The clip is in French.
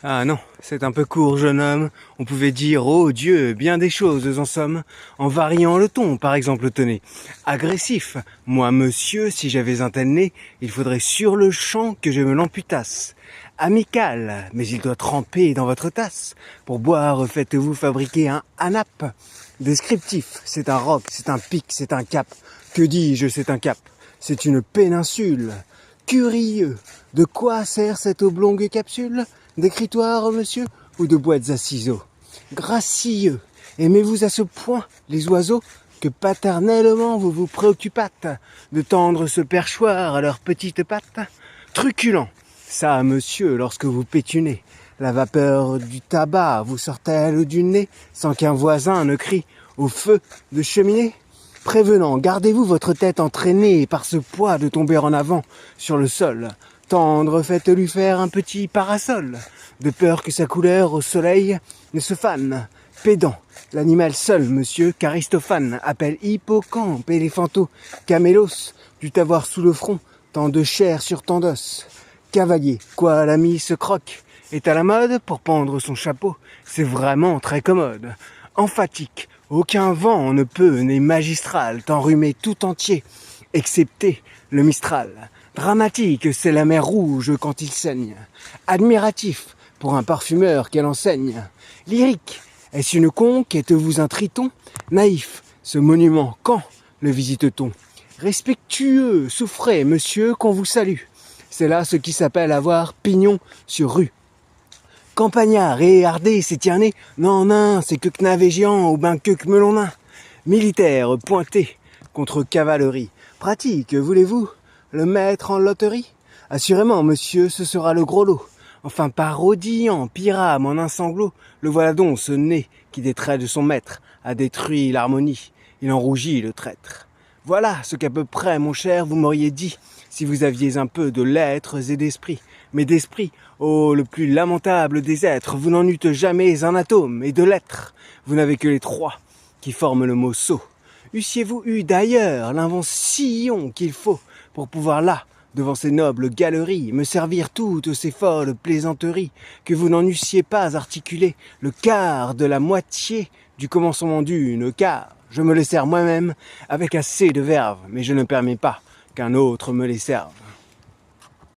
Ah non, c'est un peu court, jeune homme. On pouvait dire, oh Dieu, bien des choses en somme, en variant le ton, par exemple, tenez. Agressif. Moi, monsieur, si j'avais un tel nez, il faudrait sur le champ que je me l'amputasse. Amical, mais il doit tremper dans votre tasse. Pour boire, faites-vous fabriquer un anap. Descriptif, c'est un roc, c'est un pic, c'est un cap. Que dis-je, c'est un cap. C'est une péninsule. Curieux, de quoi sert cette oblongue capsule? D'écritoire, monsieur, ou de boîtes à ciseaux? Gracieux, aimez-vous à ce point les oiseaux que paternellement vous vous préoccupâtes de tendre ce perchoir à leurs petites pattes? Truculent, ça, monsieur, lorsque vous pétunez, la vapeur du tabac vous sort-elle du nez sans qu'un voisin ne crie au feu de cheminée? Prévenant, gardez-vous votre tête entraînée par ce poids de tomber en avant sur le sol. Tendre, faites-lui faire un petit parasol, de peur que sa couleur au soleil ne se fane. Pédant, l'animal seul, monsieur, qu'Aristophane appelle hippocampe, éléphanto, camélos, dut avoir sous le front tant de chair sur tant d'os. Cavalier, quoi l'ami se croque, est à la mode pour pendre son chapeau, c'est vraiment très commode. Emphatique, aucun vent ne peut, n'est magistral, t'enrhumer tout entier, excepté le Mistral. Dramatique, c'est la mer Rouge quand il saigne. Admiratif, pour un parfumeur qu'elle enseigne. Lyrique, est-ce une conque, êtes-vous un triton? Naïf, ce monument, quand le visite-t-on? Respectueux, souffrez, monsieur, qu'on vous salue. C'est là ce qui s'appelle avoir pignon sur rue. Campagnard et hardé, c'est tierné? Non, non, c'est que navet géant ou ben que melon nain. Militaire, pointé, contre cavalerie. Pratique, voulez-vous le mettre en loterie? Assurément, monsieur, ce sera le gros lot. Enfin, parodiant, pyrame en un sanglot, le voilà donc, ce nez qui des traits de son maître a détruit l'harmonie. Il en rougit, le traître. Voilà ce qu'à peu près, mon cher, vous m'auriez dit, si vous aviez un peu de lettres et d'esprit. Mais d'esprit, oh, le plus lamentable des êtres, vous n'en eûtes jamais un atome, et de lettres, vous n'avez que les trois qui forment le mot sot. Eussiez-vous eu d'ailleurs l'invention qu'il faut pour pouvoir là, devant ces nobles galeries, me servir toutes ces folles plaisanteries, que vous n'en eussiez pas articulé le quart de la moitié du commencement d'une, car je me les sers moi-même avec assez de verve, mais je ne permets pas qu'un autre me les serve.